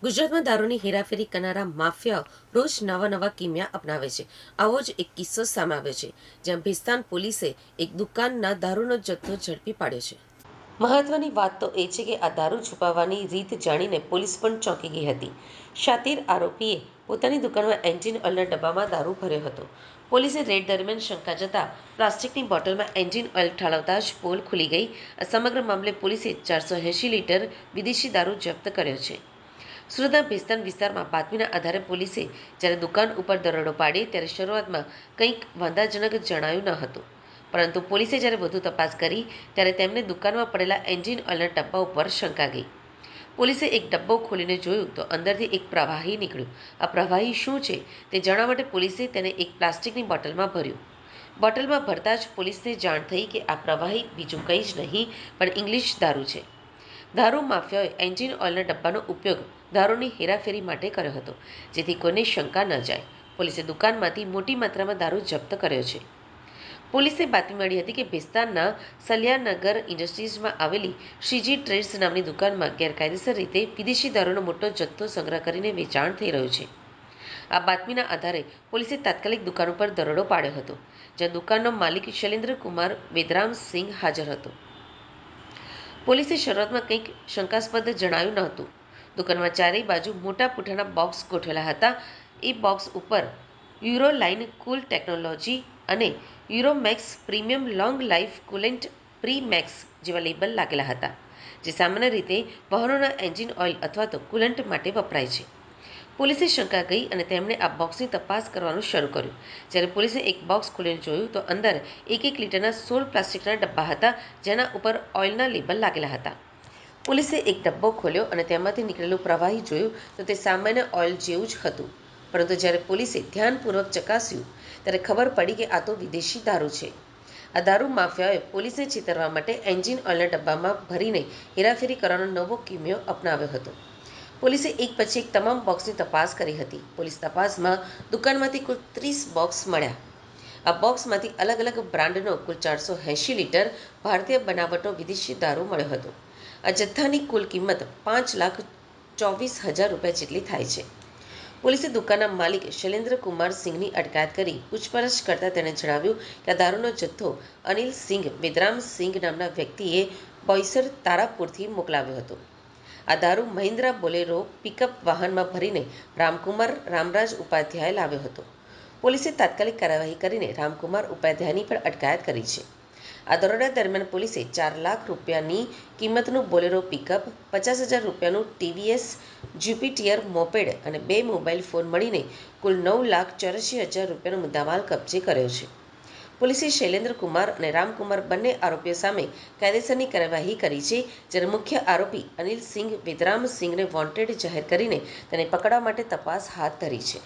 ગુજરાતમાં દારૂની હેરાફેરી કરનારા માફિયાઓ રોજ નવા કિમિયા અપનાવે છે. આવો જ એક કિસ્સો સામે આવ્યો છે, જ્યાં ભિસ્તાન પોલીસે એક દુકાનના દારૂનો જથ્થો ઝડપી પાડ્યો છે. મહત્વની વાત તો એ છે કે આ દારૂ છુપાવવાની રીત જાણીને પોલીસ પણ ચોંકી ગઈ હતી. શાતીર આરોપીએ પોતાની દુકાનમાં એન્જિન ઓઇલના ડબ્બામાં દારૂ ભર્યો હતો. પોલીસે રેડ દરમિયાન શંકા જતા પ્લાસ્ટિકની બોટલમાં એન્જિન ઓઇલ ઠાલવતા જ પોલ ખુલી ગઈ. આ સમગ્ર મામલે પોલીસે 480 લીટર વિદેશી દારૂ જપ્ત કર્યો છે. સુરતના ભિસ્તાન વિસ્તારમાં બાતમીના આધારે પોલીસે જ્યારે દુકાન ઉપર દરોડો પાડી ત્યારે શરૂઆતમાં કંઈક વાંધાજનક જણાયું ન હતું, પરંતુ પોલીસે જ્યારે વધુ તપાસ કરી ત્યારે તેમને દુકાનમાં પડેલા એન્જિન ઓઇલના ડબ્બા ઉપર શંકા ગઈ. પોલીસે એક ડબ્બો ખોલીને જોયું તો અંદરથી એક પ્રવાહી નીકળ્યું. આ પ્રવાહી શું છે તે જાણવા માટે પોલીસે તેને એક પ્લાસ્ટિકની બોટલમાં ભર્યું. બોટલમાં ભરતા જ પોલીસને જાણ થઈ કે આ પ્રવાહી બીજું કંઈ જ નહીં પણ ઇંગ્લિશ દારૂ છે. દારૂ માફિયાઓએ એન્જિન ઓઇલના ડબ્બાનો ઉપયોગ દારૂની હેરાફેરી માટે કર્યો હતો, જેથી કોઈને શંકા ન જાય. પોલીસે દુકાનમાંથી મોટી માત્રામાં દારૂ જપ્ત કર્યો છે. પોલીસને બાતમી મળી હતી કે ભિસ્તાનના સલિયાનગર ઇન્ડસ્ટ્રીઝમાં આવેલી શ્રીજી ટ્રેડર્સ નામની દુકાનમાં ગેરકાયદેસર રીતે વિદેશી દારૂનો મોટો જથ્થો સંગ્રહ કરીને વેચાણ થઈ રહ્યું છે. આ બાતમીના આધારે પોલીસે તાત્કાલિક દુકાન ઉપર દરોડો પાડ્યો હતો, જ્યાં દુકાનનો માલિક શૈલેન્દ્રકુમાર વેદરામસિંહ હાજર હતો. પોલીસે શરૂઆતમાં કંઈક શંકાસ્પદ જણાયું ન હતું. દુકાનમાં ચારેય બાજુ મોટા પૂંઠાના બોક્સ ગોઠવેલા હતા. એ બોક્સ ઉપર યુરોલાઇન કુલ ટેકનોલોજી અને યુરોમેક્સ પ્રીમિયમ લોંગ લાઈફ કુલેન્ટ પ્રી-મેક્સ જેવા લેબલ લાગેલા હતા, જે સામાન્ય રીતે વાહનોના એન્જિન ઓઇલ અથવા તો કુલન્ટ માટે વપરાય છે. પોલીસે શંકા ગઈ અને તેમણે આ બોક્સની તપાસ કરવાનું શરૂ કર્યું. જ્યારે પોલીસે એક બોક્સ ખોલીને જોયું તો અંદર 1 લીટરના 16 પ્લાસ્ટિકના ડબ્બા હતા, જેના ઉપર ઓઇલના લેબલ લાગેલા હતા. પોલીસે એક ડબ્બો ખોલ્યો અને તેમાંથી નીકળેલું પ્રવાહી જોયું તો તે સામાન્ય ઓઇલ જેવું જ હતું. પરંતુ જ્યારે પોલીસે ધ્યાનપૂર્વક ચકાસ્યું ત્યારે ખબર પડી કે આ તો વિદેશી દારૂ છે. આ દારૂ માફિયાઓએ પોલીસને છેતરવા માટે એન્જિન ઓઇલના ડબ્બામાં ભરીને હેરાફેરી કરવાનો નવો કિમિયો અપનાવ્યો હતો. પોલીસે એક પછી એક તમામ બોક્સની તપાસ કરી હતી. પોલીસ તપાસમાં દુકાનમાંથી કુલ 30 બોક્સ મળ્યા. આ બોક્સમાંથી અલગ અલગ બ્રાન્ડનો કુલ 480 લીટર ભારતીય બનાવટનો વિદેશી દારૂ મળ્યો હતો. આ જથ્થાની કુલ કિંમત 5,24,000 રૂપિયા જેટલી થાય છે. પોલીસે દુકાનના માલિક શૈલેન્દ્રકુમાર સિંઘની અટકાયત કરી પૂછપરછ કરતા તેણે જણાવ્યું કે આ દારૂનો જથ્થો અનિલ સિંઘ વેદરામસિંઘ નામના વ્યક્તિએ બોઈસર તારાપુરથી મોકલાવ્યો હતો. આ દારૂ મહિન્દ્રા બોલેરો પિકઅપ વાહનમાં ભરીને રામકુમાર રામરાજ ઉપાધ્યાય લાવ્યો હતો. પોલીસે તાત્કાલિક કાર્યવાહી કરીને રામકુમાર ઉપાધ્યાયની પણ અટકાયત કરી છે. આ દરોડા દરમિયાન પોલીસે 4 લાખ રૂપિયાની કિંમતનું બોલેરો પિકઅપ, 50,000 રૂપિયાનું ટીવીએસ જ્યુપિટિયર મોપેડ અને 2 મોબાઈલ ફોન મળીને કુલ 9,84,000 રૂપિયાનો મુદ્દામાલ કબજે કર્યો છે. પોલીસે શૈલેન્દ્રકુમાર અને રામકુમાર બંને આરોપીઓ સામે કાયદેસરની કાર્યવાહી કરી છે, જ્યારે મુખ્ય આરોપી અનિલ સિંઘ વેદરામસિંઘને વોન્ટેડ જાહેર કરીને તેને પકડવા માટે તપાસ હાથ ધરી છે.